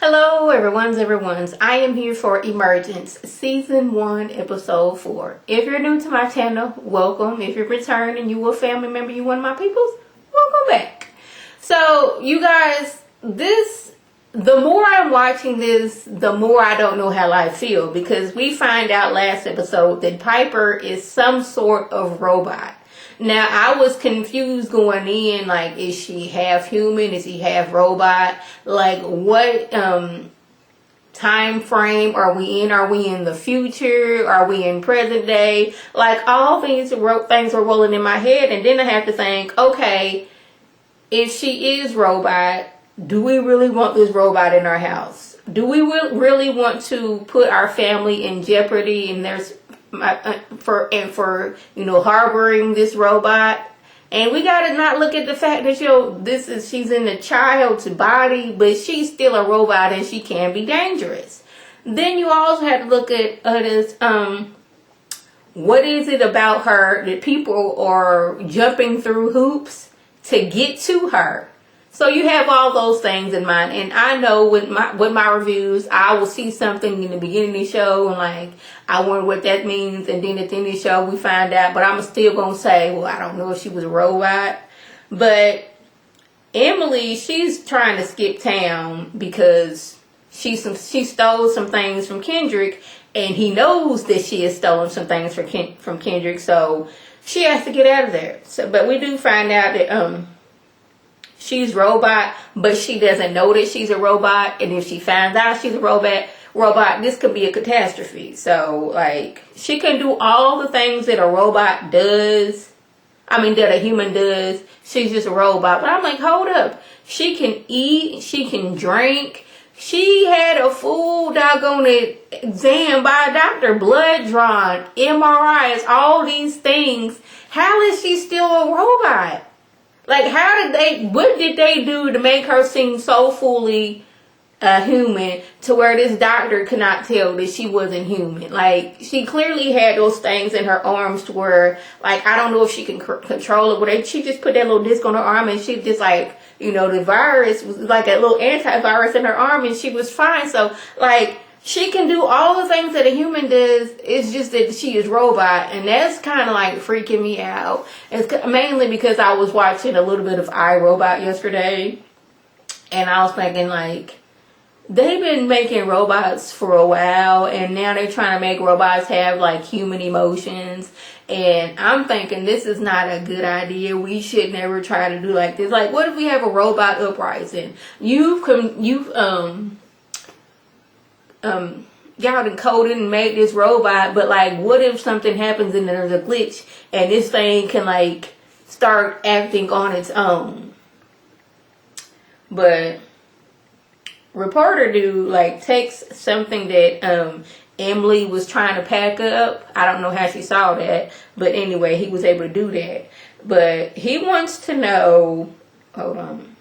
Hello, everyone's. I am here for Emergence, Season 1, Episode 4. If you're new to my channel, welcome. If you're returned and you a family member, you one of my peoples, welcome back. So, you guys, the more I'm watching this, the more I don't know how I feel. Because we find out last episode that Piper is some sort of robot. Now, I was confused going in, like, is she half human? Is he half robot? Like, what time frame are we in? Are we in the future? Are we in present day? Like, all things were rolling in my head, and then I have to think, okay, if she is robot, do we really want this robot in our house? Do we really want to put our family in jeopardy? And there's for harboring this robot. And we gotta not look at the fact that she's in a child's body, but she's still a robot and she can be dangerous. Then you also have to look at this what is it about her that people are jumping through hoops to get to her? So you have all those things in mind, and I know with my reviews, I will see something in the beginning of the show, and like, I wonder what that means, and then at the end of the show, we find out, but I'm still going to say, well, I don't know if she was a robot, but Emily, she's trying to skip town because she stole some things from Kendrick, and he knows that she has stolen some things from Kendrick, so she has to get out of there. So, but we do find out that, she's robot, but she doesn't know that she's a robot. And if she finds out she's a robot, this could be a catastrophe. So, like, she can do all the things that a robot does. I mean, that a human does. She's just a robot. But I'm like, hold up. She can eat. She can drink. She had a full doggone exam by a doctor. Blood drawn. MRIs. All these things. How is she still a robot? Like, what did they do to make her seem so fully human to where this doctor could not tell that she wasn't human? Like, she clearly had those things in her arms to where, like, I don't know if she can control it, but she just put that little disc on her arm and she just, like, the virus was like a little antivirus in her arm and she was fine. So, like, she can do all the things that a human does. It's just that she is robot. And that's kind of like freaking me out. It's mainly because I was watching a little bit of iRobot yesterday. And I was thinking, like, they've been making robots for a while. And now they're trying to make robots have, like, human emotions. And I'm thinking this is not a good idea. We should never try to do like this. Like, what if we have a robot uprising? Y'all done coded and made this robot, but like, what if something happens and there's a glitch and this thing can like start acting on its own? But reporter dude like takes something that Emily was trying to pack up. I don't know how she saw that, but anyway, he was able to do that. But he wants to know, hold on,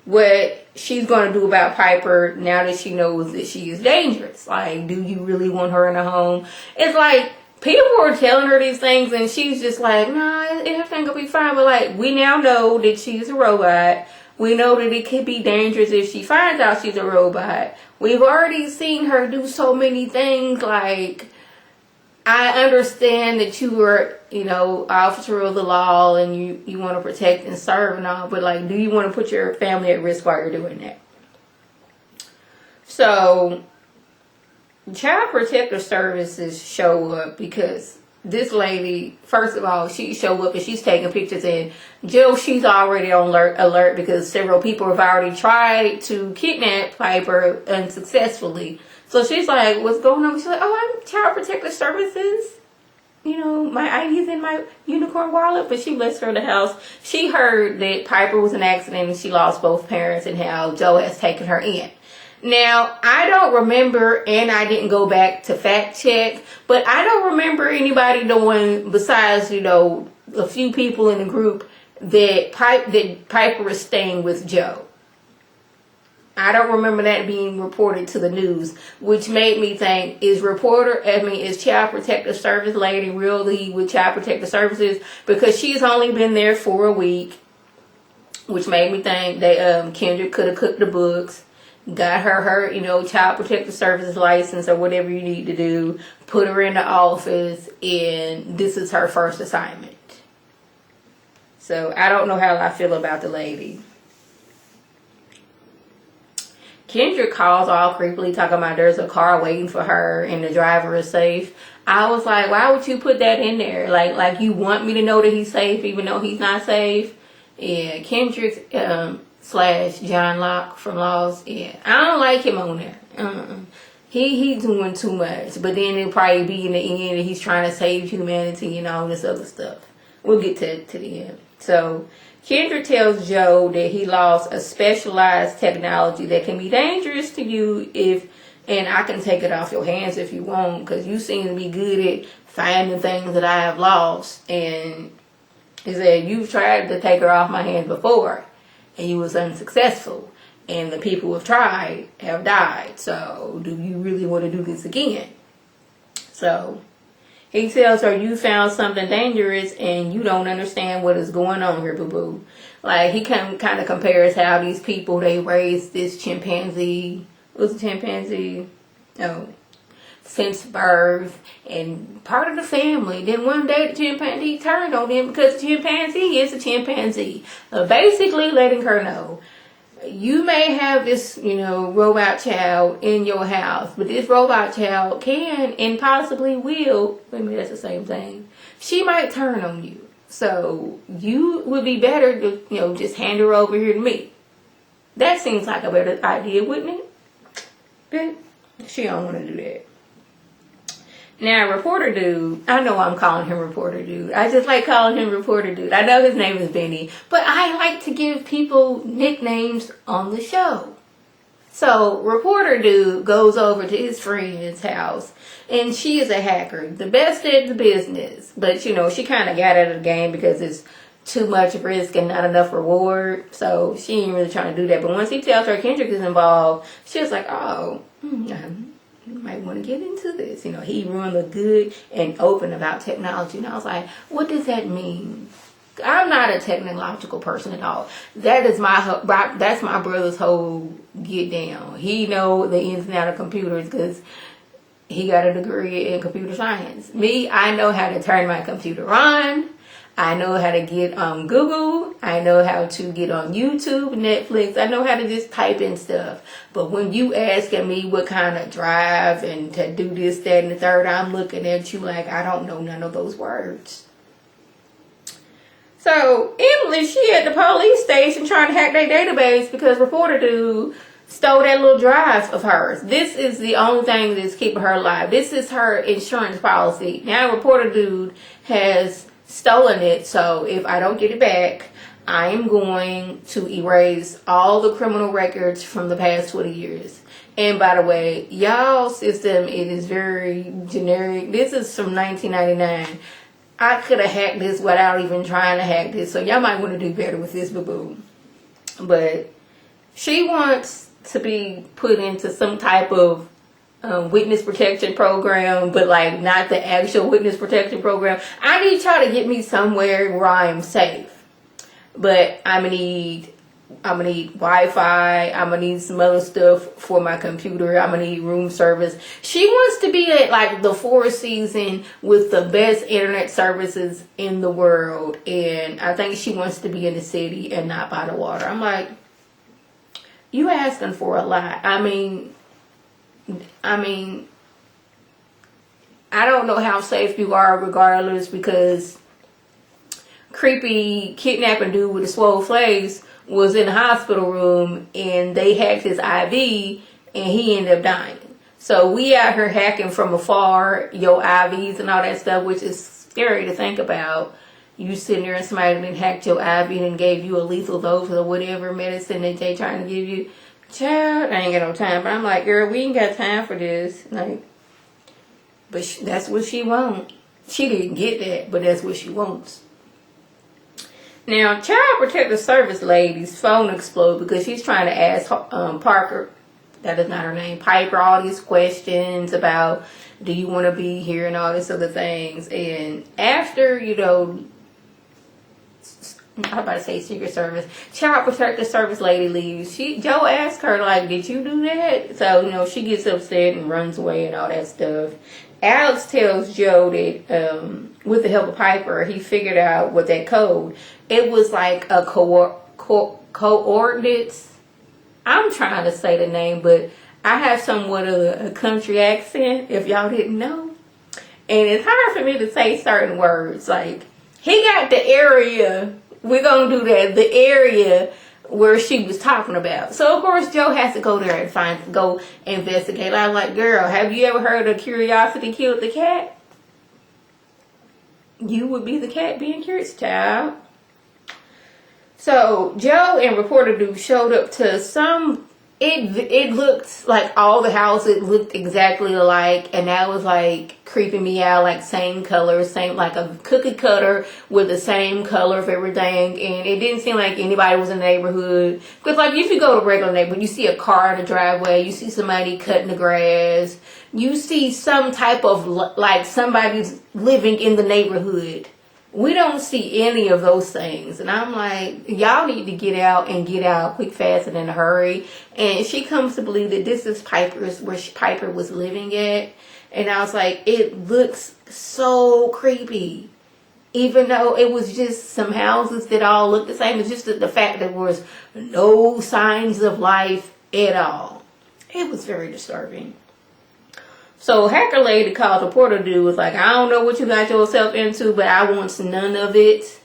what she's going to do about Piper now that she knows that she is dangerous. Like, do you really want her in a home? It's like, people are telling her these things and she's just like, nah, everything will be fine. But like, we now know that she's a robot. We know that it could be dangerous if she finds out she's a robot. We've already seen her do so many things. Like, I understand that you are, officer of the law and you want to protect and serve and all, but like, do you want to put your family at risk while you're doing that? So, Child Protective Services show up because this lady, first of all, she showed up and she's taking pictures, and Jill, she's already on alert because several people have already tried to kidnap Piper unsuccessfully. So she's like, what's going on? She's like, oh, I'm Child Protective Services. My ID's in my unicorn wallet. But she blessed her the house. She heard that Piper was an accident and she lost both parents and how Joe has taken her in. Now, I don't remember, and I didn't go back to fact check, but I don't remember anybody knowing, besides, a few people in the group, that Piper is staying with Joe. I don't remember that being reported to the news, which made me think, is Child Protective Service lady really with Child Protective Services? Because she's only been there for a week, which made me think that Kendrick could have cooked the books. got her, child protective services license or whatever you need to do, put her in the office, and this is her first assignment. So I don't know how I feel about the lady. Kendra calls all creepily talking about there's a car waiting for her and the driver is safe. I was like, why would you put that in there? Like you want me to know that he's safe even though he's not safe? Yeah, Kendrick slash John Locke from Lost. Yeah, I don't like him on there. He's doing too much. But then it'll probably be in the end that he's trying to save humanity and all this other stuff. We'll get to the end. So Kendra tells Joe that he lost a specialized technology that can be dangerous to you and I can take it off your hands if you want, because you seem to be good at finding things that I have lost. And he said, you've tried to take her off my hands before and you was unsuccessful. And the people who have tried have died. So do you really want to do this again? So he tells her, you found something dangerous and you don't understand what is going on here, boo-boo. Like, he kind of compares how these people, they raised this chimpanzee. Was a chimpanzee? No. Since birth and part of the family. Then one day the chimpanzee turned on him because the chimpanzee is a chimpanzee. Basically letting her know, you may have this, robot child in your house, but this robot child can and possibly will, maybe that's the same thing, she might turn on you. So you would be better to, just hand her over here to me. That seems like a better idea, wouldn't it? But she don't want to do that. Now, Reporter Dude, I know I'm calling him Reporter Dude. I just like calling him Reporter Dude. I know his name is Benny, but I like to give people nicknames on the show. So, Reporter Dude goes over to his friend's house, and she is a hacker, the best at the business. But, she kind of got out of the game because it's too much risk and not enough reward. So, she ain't really trying to do that. But once he tells her Kendrick is involved, she was like, you might want to get into this. He really good and open about technology. And I was like, what does that mean? I'm not a technological person at all. That's my brother's whole get down. He know the ins and outs of computers because he got a degree in computer science. Me, I know how to turn my computer on. I know how to get on Google. I know how to get on YouTube, Netflix. I know how to just type in stuff. But when you asking me what kind of drive and to do this, that, and the third, I'm looking at you like I don't know none of those words. So Emily, she at the police station trying to hack their database because Reporter Dude stole that little drive of hers. This is the only thing that's keeping her alive. This is her insurance policy. Now Reporter Dude has stolen it, so if I don't get it back, I am going to erase all the criminal records from the past 20 years. And by the way, y'all system, it is very generic. This is from 1999. I could have hacked this without even trying to hack this, so y'all might want to do better with this, boo-boo. But she wants to be put into some type of witness protection program, but like not the actual witness protection program. I need y'all to get me somewhere where I am safe. But I'm gonna need Wi-Fi. I'm gonna need some other stuff for my computer. I'm gonna need room service. She wants to be at like the Four Seasons with the best internet services in the world, and I think she wants to be in the city and not by the water. I'm like, you asking for a lot. I mean, I don't know how safe you are regardless, because creepy kidnapping dude with a swole face was in the hospital room and they hacked his IV and he ended up dying. So we out here hacking from afar your IVs and all that stuff, which is scary to think about. You sitting there and somebody then hacked your IV and gave you a lethal dose or whatever medicine that they trying to give you. Child, I ain't got no time. But I'm like, girl, we ain't got time for this. Like, but that's what she wants. She didn't get that, but that's what she wants. Now, Child Protective Service lady's phone exploded because she's trying to ask Parker, that is not her name, Piper, all these questions about, do you want to be here and all this other things. And after, I'm about to say Secret Service. Child Protective Service lady leaves. Joe asked her, like, did you do that? So, she gets upset and runs away and all that stuff. Alex tells Joe that, with the help of Piper, he figured out what that code. It was like a coordinates. I'm trying to say the name, but I have somewhat of a country accent, if y'all didn't know. And it's hard for me to say certain words. Like, he got the area, we're going to do that, the area where she was talking about. So, of course, Joe has to go there and go investigate. I'm like, girl, have you ever heard of curiosity killed the cat? You would be the cat being curious, child. So, Joe and Reporter Dude showed up to some, it looked like all the houses looked exactly alike, and that was like creeping me out, like same color, same, like a cookie cutter with the same color of everything, and it didn't seem like anybody was in the neighborhood. Because like if you go to a regular neighborhood, you see a car in the driveway, you see somebody cutting the grass, you see some type of, like somebody's living in the neighborhood. We don't see any of those things. And I'm like, y'all need to get out and get out quick, fast, and in a hurry. And she comes to believe that this is Piper's, where Piper was living at. And I was like, it looks so creepy. Even though it was just some houses that all look the same. It's just the fact that there was no signs of life at all. It was very disturbing. So Hacker Lady called Reporter Dude, was like, I don't know what you got yourself into, but I want none of it.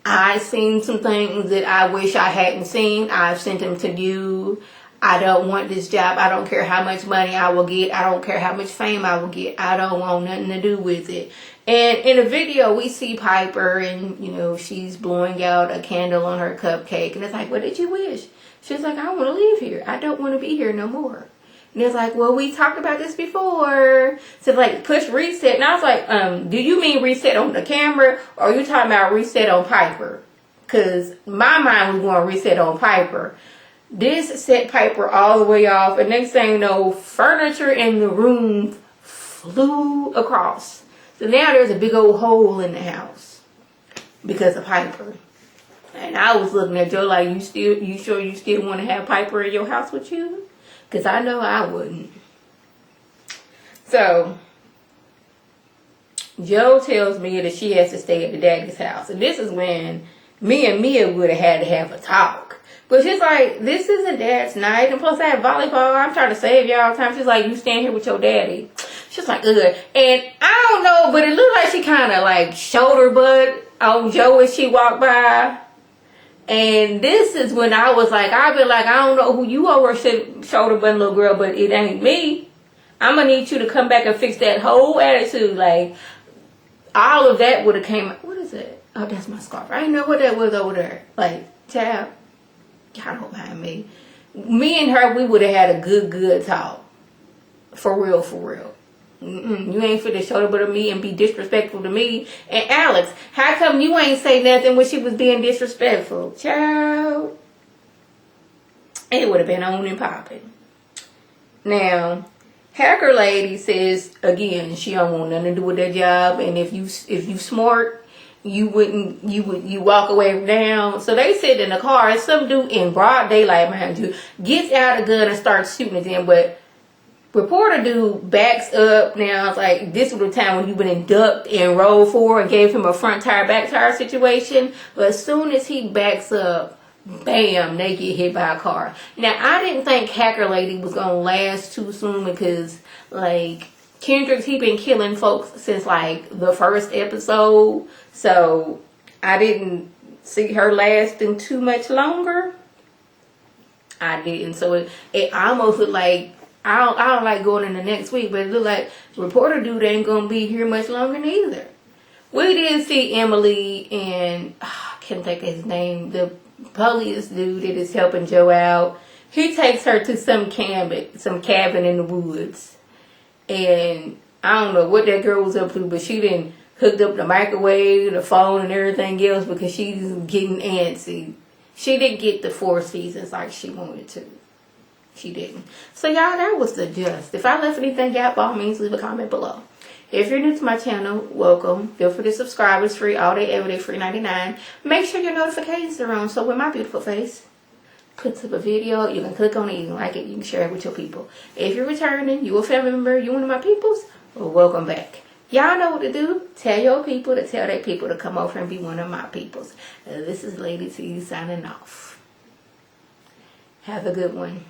I seen some things that I wish I hadn't seen. I've sent them to you. I don't want this job. I don't care how much money I will get. I don't care how much fame I will get. I don't want nothing to do with it. And in the video, we see Piper and, she's blowing out a candle on her cupcake. And it's like, what did you wish? She's like, I want to leave here. I don't want to be here no more. And it's like, well, we talked about this before. So like push reset. And I was like, do you mean reset on the camera? Or are you talking about reset on Piper? Because my mind was going reset on Piper. This set Piper all the way off. And next thing you know, furniture in the room flew across. So now there's a big old hole in the house because of Piper. And I was looking at Joe like, you sure you still want to have Piper in your house with you? Because I know I wouldn't. So, Joe tells Mia that she has to stay at the daddy's house. And this is when me and Mia would have had to have a talk. But she's like, this isn't dad's night. And plus I have volleyball. I'm trying to save y'all all the time. She's like, you stand here with your daddy. She's like, ugh. And I don't know, but it looked like she kind of like shoulder butt on Joe as she walked by. And this is when I was like, I've been like, I don't know who you are, shoulder button little girl, but it ain't me. I'm going to need you to come back and fix that whole attitude. Like, all of that would have came, what is it? Oh, that's my scarf. I didn't know what that was over there. Like, child, y'all don't mind me. Me and her, we would have had a good talk. For real, for real. You ain't fit to shoulder butt me and be disrespectful to me. And Alex, how come you ain't say nothing when she was being disrespectful? Child. It would have been on and popping. Now, Hacker Lady says, again, she don't want nothing to do with that job. And if you smart, you walk away down. So they sit in the car, and some dude in broad daylight, mind you, gets out a gun and starts shooting at them. But Reporter Dude backs up. Now it's like, this was the time when he went and ducked and rolled forward and gave him a front tire, back tire situation. But as soon as he backs up, bam, they get hit by a car. Now, I didn't think Hacker Lady was going to last too soon because, like, Kendrick's, he been killing folks since, like, the first episode. So, I didn't see her lasting too much longer. I didn't. So, it almost looked like, I don't like going into next week, but it looked like Reporter Dude ain't going to be here much longer neither. We did see Emily and, I can't think of his name, the police dude that is helping Joe out. He takes her to some cabin in the woods. And I don't know what that girl was up to, but she done hooked up the microwave, the phone, and everything else because she's getting antsy. She didn't get the 4 seasons like she wanted to. She didn't. So, y'all, that was the gist. If I left anything out, by all means, leave a comment below. If you're new to my channel, welcome. Feel free to subscribe. It's free all day, every day, free 99. Make sure your notifications are on so when my beautiful face puts up a video, you can click on it, you can like it, you can share it with your people. If you're returning, you a family member, you one of my peoples, well, welcome back. Y'all know what to do. Tell your people to tell their people to come over and be one of my peoples. This is Lady T signing off. Have a good one.